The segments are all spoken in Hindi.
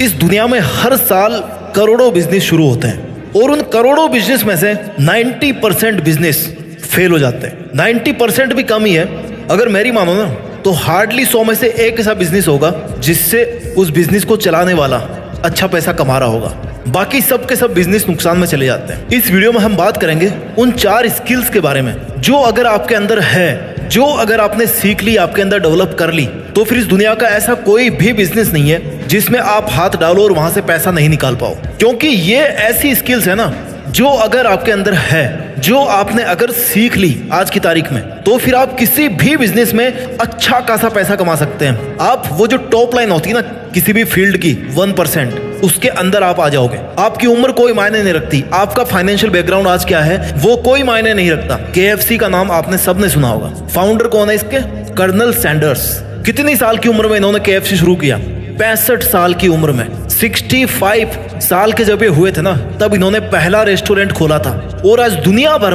इस दुनिया में हर साल करोड़ों बिजनेस शुरू होते हैं और उन करोड़ों बिजनेस में से 90% बिजनेस फेल हो जाते हैं। 90% भी कम ही है। अगर मेरी मानो ना तो हार्डली 100 में से एक ऐसा बिजनेस होगा जिससे उस बिजनेस को चलाने वाला अच्छा पैसा कमा रहा होगा। बाकी सब के सब बिजनेस नुकसान में चले जाते हैं। इस वीडियो में हम बात करेंगे उन 4 स्किल्स के बारे में जो अगर आपके अंदर है, जो अगर आपने सीख ली, आपके अंदर डेवलप कर ली, तो फिर इस दुनिया का ऐसा कोई भी बिजनेस नहीं है जिसमें आप हाथ डालो और वहां से पैसा नहीं निकाल पाओ। क्योंकि ये ऐसी स्किल्स है ना जो अगर आपके अंदर है, जो आपने अगर सीख ली आज की तारीख में, तो फिर आप किसी भी बिजनेस में अच्छा खासा पैसा कमा सकते हैं। आप वो जो टॉप लाइन होती है ना किसी भी फील्ड की 1%, उसके अंदर आप आ जाओगे। आपकी उम्र कोई मायने नहीं रखती, आपका फाइनेंशियल बैकग्राउंड आज क्या है वो कोई मायने नहीं रखता। KFC का नाम आपने सबने सुना होगा। फाउंडर कौन है इसके? Colonel Sanders. कितनी साल की उम्र में इन्होंने KFC शुरू किया? 65 साल की उम्र में। 65 साल के जब ये हुए थे ना तब इन्होंने पहला रेस्टोरेंट खोला था। और आज दुनिया भर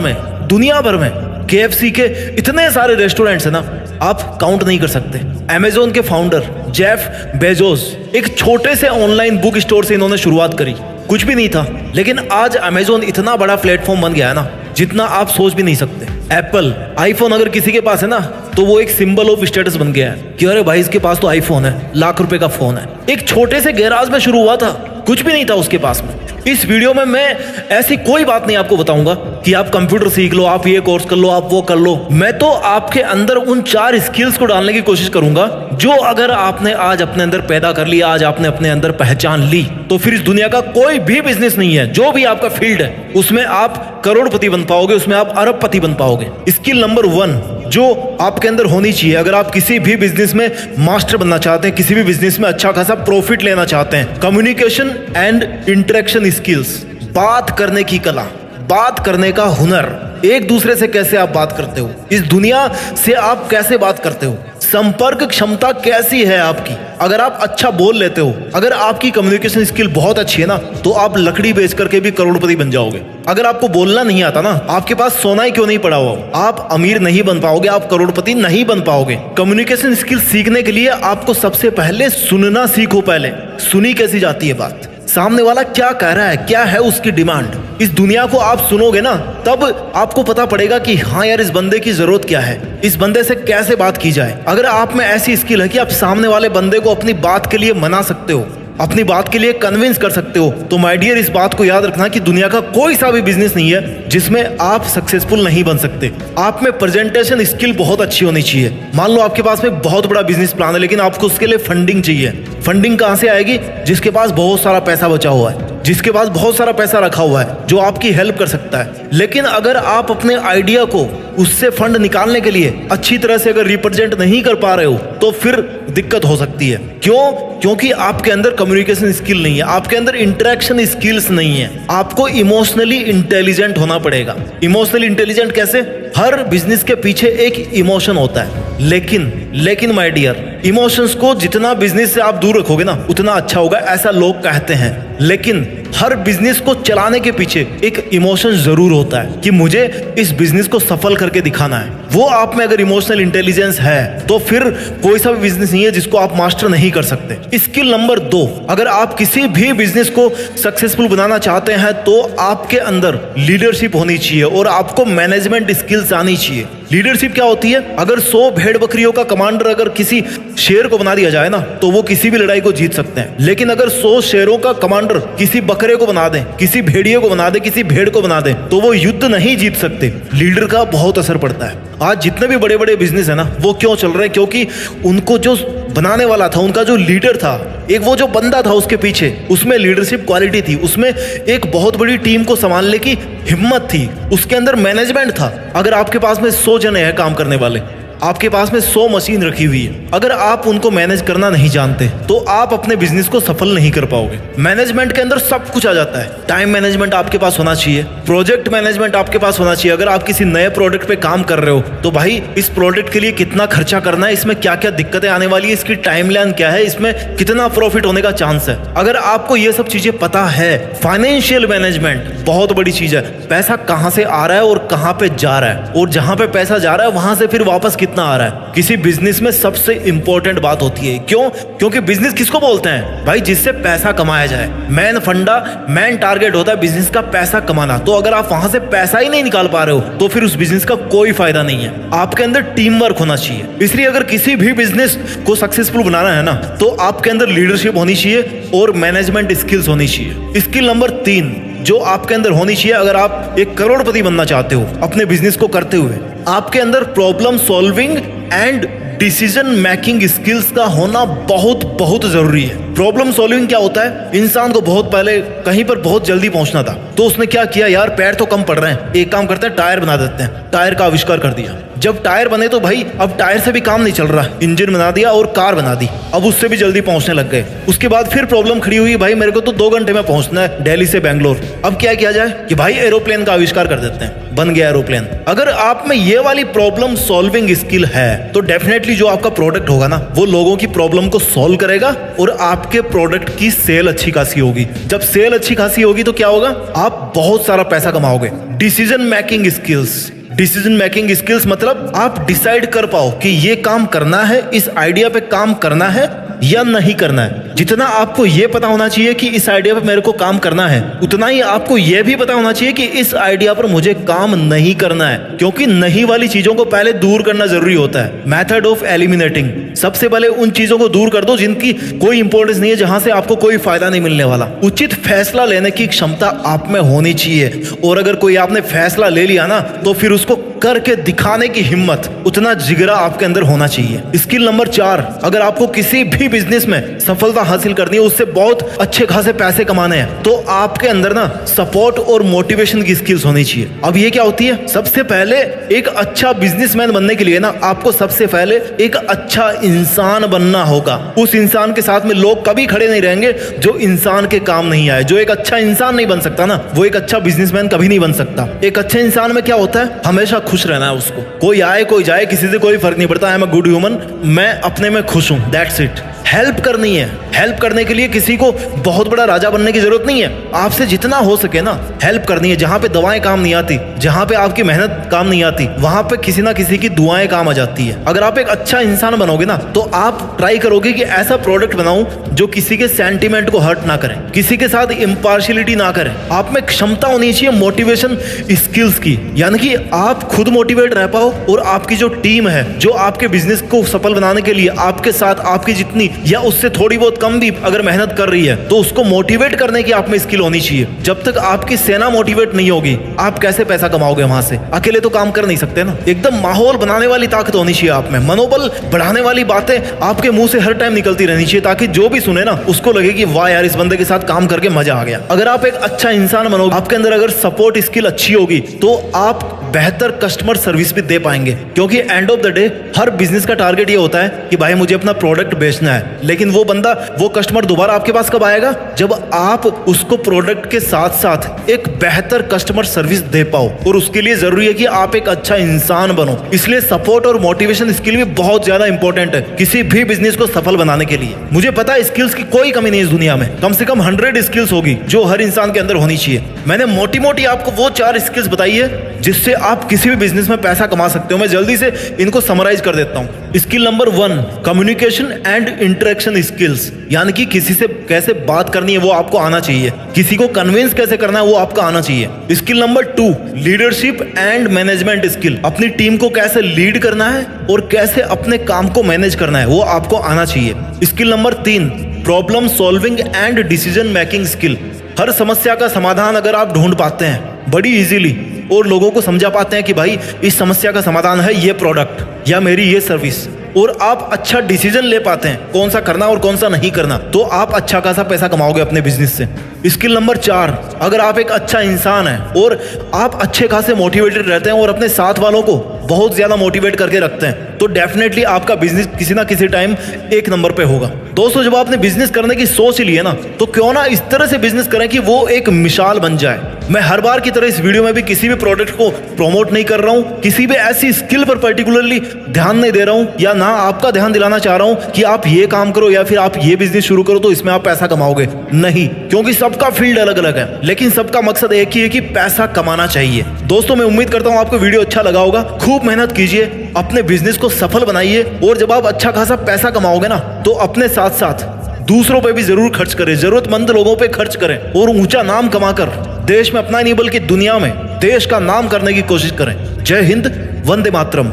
में KFC के इतने सारे रेस्टोरेंट्स है ना आप काउंट नहीं कर सकते। Amazon के फाउंडर जेफ बेजोस एक छोटे से ऑनलाइन बुक स्टोर से इन्होंने शुरुआत करी, कुछ भी नहीं था, लेकिन आज Amazon इतना बड़ा प्लेटफॉर्म बन गया है ना जितना आप सोच भी नहीं सकते। एप्पल आईफोन अगर किसी के पास है ना तो वो एक सिंबल ऑफ स्टेटस बन गया है कि अरे भाई इसके पास तो आईफोन है, लाख रुपए का फोन है। एक छोटे से गैराज में शुरू हुआ था, कुछ भी नहीं था उसके पास में। इस वीडियो में मैं ऐसी कोई बात नहीं आपको बताऊंगा कि आप कंप्यूटर सीख लो, आप ये कोर्स कर लो, आप वो कर लो। मैं तो आपके अंदर उन 4 स्किल्स को डालने की कोशिश करूंगा जो अगर आपने आज अपने अंदर पैदा कर लिया, आज आपने अपने अंदर पहचान ली, तो फिर इस दुनिया का कोई भी बिजनेस नहीं है, जो भी आपका फील्ड है उसमें आप करोड़पति बन पाओगे, उसमें आप अरबपति बन पाओगे। स्किल नंबर 1 जो आपके अंदर होनी चाहिए अगर आप किसी भी बिजनेस में मास्टर बनना चाहते हैं, किसी भी बिजनेस में अच्छा खासा प्रॉफिट लेना चाहते हैं, कम्युनिकेशन एंड इंटरेक्शन स्किल्स। बात करने की कला, बात करने का हुनर, एक दूसरे से कैसे आप बात करते हो, इस दुनिया से आप कैसे बात करते हो, संपर्क क्षमता कैसी है आपकी। अगर आप अच्छा बोल लेते हो, अगर आपकी कम्युनिकेशन स्किल बहुत अच्छी है ना तो आप लकड़ी बेच करके भी करोड़पति बन जाओगे। अगर आपको बोलना नहीं आता ना, आपके पास सोना ही क्यों नहीं पड़ा हुआ, आप अमीर नहीं बन पाओगे, आप करोड़पति नहीं बन पाओगे। कम्युनिकेशन स्किल सीखने के लिए आपको सबसे पहले सुनना सीखो। पहले सुनी कैसी जाती है बात, सामने वाला क्या कह रहा है, क्या है उसकी डिमांड। इस दुनिया को आप सुनोगे ना तब आपको पता पड़ेगा कि हाँ यार इस बंदे की जरूरत क्या है, इस बंदे से कैसे बात की जाए। अगर आप में ऐसी स्किल है कि आप सामने वाले बंदे को अपनी बात के लिए मना सकते हो, अपनी बात के लिए कन्विंस कर सकते हो, तो माय डियर इस बात को याद रखना कि दुनिया का कोई सा भी बिजनेस नहीं है जिसमें आप सक्सेसफुल नहीं बन सकते। आप में प्रेजेंटेशन स्किल बहुत अच्छी होनी चाहिए। मान लो आपके पास में बहुत बड़ा बिजनेस प्लान है लेकिन आपको उसके लिए फंडिंग चाहिए। फंडिंग कहां से आएगी? जिसके पास बहुत सारा पैसा बचा हुआ है, जिसके पास बहुत सारा पैसा रखा हुआ है, जो आपकी हेल्प कर सकता है। लेकिन अगर आप अपने आइडिया को उससे फंड निकालने के लिए अच्छी तरह से अगर रिप्रेजेंट नहीं कर पा रहे हो तो फिर दिक्कत हो सकती है। क्यों? क्योंकि आपके अंदर कम्युनिकेशन स्किल नहीं है, आपके अंदर इंटरेक्शन स्किल्स नहीं है। आपको इमोशनली इंटेलिजेंट होना पड़ेगा। इमोशनली इंटेलिजेंट कैसे? हर बिजनेस के पीछे एक इमोशन होता है, लेकिन माय डियर इमोशंस को जितना बिजनेस से आप दूर रखोगे ना उतना अच्छा होगा, ऐसा लोग कहते हैं। लेकिन हर बिजनेस को चलाने के पीछे एक इमोशन जरूर होता है कि मुझे इस बिजनेस को सफल करके दिखाना है। वो आप में अगर इमोशनल इंटेलिजेंस है तो फिर कोई सा भी बिजनेस नहीं है जिसको आप मास्टर नहीं कर सकते। स्किल नंबर 2 अगर आप किसी भी बिजनेस को सक्सेसफुल बनाना चाहते हैं तो आपके अंदर लीडरशिप होनी चाहिए और आपको मैनेजमेंट स्किल्स आनी चाहिए। लीडरशिप क्या होती है? अगर 100 भेड़ बकरियों का कमांडर अगर किसी शेर को बना दिया जाए ना तो वो किसी भी लड़ाई को जीत सकते हैं। लेकिन अगर 100 शेरों का कमांडर किसी बकरे को बना दे, किसी भेड़िए को बना दे, किसी भेड़ को बना दे तो वो युद्ध नहीं जीत सकते। लीडर का बहुत असर पड़ता है। आज जितने भी बड़े बड़े बिजनेस है ना वो क्यों चल रहे हैं? क्योंकि उनको जो बनाने वाला था, उनका जो लीडर था, एक वो जो बंदा था उसके पीछे, उसमें लीडरशिप क्वालिटी थी, उसमें एक बहुत बड़ी टीम को संभालने की हिम्मत थी, उसके अंदर मैनेजमेंट था। अगर आपके पास में 100 जने हैं काम करने वाले, आपके पास में 100 मशीन रखी हुई है, अगर आप उनको मैनेज करना नहीं जानते तो आप अपने बिजनेस को सफल नहीं कर पाओगे। मैनेजमेंट के अंदर सब कुछ आ जाता है। टाइम मैनेजमेंट आपके पास होना चाहिए, प्रोजेक्ट मैनेजमेंट आपके पास होना चाहिए। अगर आप किसी नए प्रोडक्ट पे काम कर रहे हो तो भाई इस प्रोडक्ट के लिए कितना खर्चा करना है, इसमें क्या क्या दिक्कतें आने वाली है, इसकी टाइमलाइन क्या है, इसमें कितना प्रॉफिट होने का चांस है। अगर आपको ये सब चीजें पता है, फाइनेंशियल मैनेजमेंट बहुत बड़ी चीज है। पैसा कहां से आ रहा है और कहां पे जा रहा है, और जहां पे पैसा जा रहा है वहां से फिर वापस कितना आ रहा है। किसी बिजनेस में सबसे इंपॉर्टेंट बात होती है, क्यों? क्योंकि बिजनेस किसको बोलते हैं भाई? जिससे पैसा कमाया जाए। मेन फंडा, मेन टारगेट होता है बिजनेस का पैसा कमाना। तो अगर आप वहां से पैसा ही नहीं निकाल पा रहे हो तो फिर उस बिजनेस का कोई फायदा नहीं है। आपके अंदर टीम वर्क होना चाहिए। इसलिए अगर किसी भी बिजनेस को सक्सेसफुल बनाना है ना, तो आपके अंदर लीडरशिप होनी चाहिए और मैनेजमेंट स्किल्स होनी चाहिए। स्किल नंबर 3 जो आपके अंदर होनी चाहिए, अगर आप एक करोड़पति बनना चाहते हो अपने बिजनेस को करते हुए, आपके अंदर problem solving and decision making skills का होना बहुत बहुत जरूरी है। प्रॉब्लम सॉल्विंग क्या होता है? इंसान को बहुत पहले कहीं पर बहुत जल्दी पहुंचना था, तो उसने क्या किया, यार पैर तो कम पड़ रहे हैं, एक काम करते हैं टायर बना देते हैं। टायर का आविष्कार कर दिया। जब टायर बने तो भाई अब टायर से भी काम नहीं चल रहा, इंजन बना दिया और कार बना दी, अब उससे भी जल्दी पहुंचने लग गए। उसके बाद फिर प्रॉब्लम खड़ी हुई, भाई मेरे को तो 2 घंटे में पहुंचना है दिल्ली से बेंगलोर। अब क्या किया जाए कि भाई एरोप्लेन का आविष्कार कर देते हैं, बन गया एरोप्लेन। अगर आप में ये वाली प्रॉब्लम सॉल्विंग स्किल है तो डेफिनेटली जो आपका प्रोडक्ट होगा ना, वो लोगों की प्रॉब्लम को सॉल्व करेगा और आपके प्रोडक्ट की सेल अच्छी खासी होगी। जब सेल अच्छी खासी होगी तो क्या होगा? आप बहुत सारा पैसा कमाओगे। Decision making skills, decision making skills मतलब आप डिसाइड कर पाओ कि ये काम करना है, इस आइडिया पे काम करना है या नहीं करना है। जितना आपको ये पता होना चाहिए कि इस आइडिया पे मेरे को काम करना है, उतना ही आपको ये भी पता होना चाहिए कि इस आइडिया पर मुझे काम नहीं करना है, क्योंकि नहीं वाली चीजों को पहले दूर करना जरूरी होता है। मेथड ऑफ एलिमिनेटिंग, सबसे पहले उन चीजों को दूर कर दो जिनकी कोई इंपॉर्टेंस नहीं है, जहां से आपको कोई फायदा नहीं मिलने वाला। उचित फैसला लेने की क्षमता आप में होनी चाहिए, और अगर कोई आपने फैसला ले लिया ना, तो फिर उसको करके दिखाने की हिम्मत, उतना जिगरा आपके अंदर होना चाहिए। स्किल नंबर 4, अगर आपको किसी भी बिजनेस में सफलता हासिल करनी है, उससे बहुत अच्छे खासे पैसे कमाने हैं, तो आपके अंदर ना सपोर्ट और मोटिवेशन की स्किल्स होनी चाहिए। अब ये क्या होती है? सबसे पहले एक अच्छा बिजनेसमैन बनने के लिए ना, आपको सबसे पहले एक अच्छा इंसान बनना होगा। उस इंसान के साथ में लोग कभी खड़े नहीं रहेंगे जो इंसान के काम नहीं आए। जो एक अच्छा इंसान नहीं बन सकता ना, वो एक अच्छा बिजनेसमैन कभी नहीं बन सकता। एक अच्छे इंसान में क्या होता है? हमेशा खुश रहना है उसको। कोई आए कोई जाए, किसी से कोई फर्क नहीं पड़ता। I am a good human, मैं अपने में खुश हूं, दैट्स इट। हेल्प करनी है। हेल्प करने के लिए किसी को बहुत बड़ा राजा बनने की जरूरत नहीं है। आपसे जितना हो सके ना हेल्प करनी है। जहां पे दवाएं काम नहीं आती, जहां पे आपकी मेहनत काम नहीं आती, वहां पे किसी ना किसी की दुआएं काम आ जाती है। अगर आप एक अच्छा इंसान बनोगे ना, तो आप ट्राई करोगे कि ऐसा प्रोडक्ट बनाऊं जो किसी के सेंटीमेंट को हर्ट ना करे, किसी के साथ इम्पार्शियलिटी ना करे। आप में क्षमता होनी चाहिए मोटिवेशन स्किल्स की, यानी कि आप खुद मोटिवेट रह पाओ और आपकी जो टीम है, जो आपके बिजनेस को सफल बनाने के लिए आपके साथ आपकी जितनी या उससे थोड़ी बहुत कम भी अगर मेहनत कर रही है, तो उसको मोटिवेट करने की आप में स्किल होनी चाहिए। जब तक आपकी सेना मोटिवेट नहीं होगी, आप कैसे पैसा कमाओगे वहां से? अकेले तो काम कर नहीं सकते ना। एकदम माहौल बनाने वाली ताकत होनी चाहिए आप में। मनोबल बढ़ाने वाली बातें आपके मुंह से हर टाइम निकलती रहनी चाहिए, ताकि जो भी सुने ना उसको लगे कि वाह यार, इस बंदे के साथ काम करके मजा आ गया। अगर आप एक अच्छा इंसान बनोगे, आपके अंदर अगर सपोर्ट स्किल अच्छी होगी, तो आप बेहतर कस्टमर सर्विस भी दे पाएंगे। क्योंकि end of the day her business का टारगेट ये होता है कि भाई मुझे अपना प्रोडक्ट बेचना है, लेकिन वो बंदा, वो कस्टमर दोबारा आपके पास कब आएगा? जब आप उसको प्रोडक्ट के साथ साथ एक बेहतर कस्टमर सर्विस दे पाओ। और उसके लिए जरूरी है कि आप एक अच्छा इंसान बनो। इसलिए सपोर्ट और मोटिवेशन स्किल भी बहुत ज्यादा इंपॉर्टेंट है किसी भी बिजनेस को सफल बनाने के लिए। मुझे पता है स्किल्स की कोई कमी नहीं इस दुनिया में, कम से कम 100 स्किल्स होगी जो हर इंसान के अंदर होनी चाहिए। मैंने मोटी मोटी आपको वो 4 स्किल्स बताई है जिससे आप किसी भी बिजनेस में पैसा कमा सकते हो। मैं जल्दी से इनको समराइज कर देता हूं। Skill number 1, communication and interaction skills, यानी कि किसी से कैसे बात करनी है वो आपको आना चाहिए, किसी को कन्विंस कैसे करना है वो आपका आना चाहिए। Skill number 2, leadership and management skill, अपनी टीम को कैसे लीड करना है और कैसे अपने काम को मैनेज करना है वो आपको आना चाहिए। Skill number 3, problem solving and decision making skill, हर समस्या का समाधान अगर आप ढूंढ पाते हैं बड़ी इजीली और लोगों को समझा पाते हैं कि भाई इस समस्या का समाधान है ये प्रोडक्ट या मेरी ये सर्विस, और आप अच्छा डिसीजन ले पाते हैं कौन सा करना और कौन सा नहीं करना, तो आप अच्छा खासा पैसा कमाओगे अपने बिजनेस से। स्किल नंबर 4, अगर आप एक अच्छा इंसान हैं और आप अच्छे खासे मोटिवेटेड रहते हैं और अपने साथ वालों को बहुत ज्यादा मोटिवेट करके रखते हैं, तो डेफिनेटली आपका बिजनेस किसी ना किसी टाइम 1 नंबर पे होगा। दोस्तों, जब आपने बिजनेस करने की सोच ली है ना, तो क्यों ना इस तरह से बिजनेस करें कि वो एक मिसाल बन जाए। मैं हर बार की तरह इस वीडियो में भी किसी भी प्रोडक्ट को प्रमोट नहीं कर रहा हूं, किसी भी ऐसी स्किल पर पर्टिकुलरली ध्यान नहीं दे रहा हूं, या ना आपका ध्यान दिलाना चाह रहा हूं कि आप ये काम करो या फिर आप ये बिजनेस शुरू करो तो इसमें आप पैसा कमाओगे। नहीं, क्योंकि सबका फील्ड अलग अलग है, लेकिन सबका मकसद एक ही है कि पैसा कमाना चाहिए। दोस्तों, मैं उम्मीद करता हूं आपको वीडियो अच्छा लगा होगा। खूब मेहनत कीजिए, अपने बिजनेस को सफल बनाइए और जब आप अच्छा खासा पैसा कमाओगे ना तो अपने साथ साथ दूसरों पे भी जरूर खर्च करें, जरूरतमंद लोगों पे खर्च करें और ऊंचा नाम कमाकर देश में अपना नहीं बल्कि दुनिया में देश का नाम करने की कोशिश करें। जय हिंद, वंदे मातरम।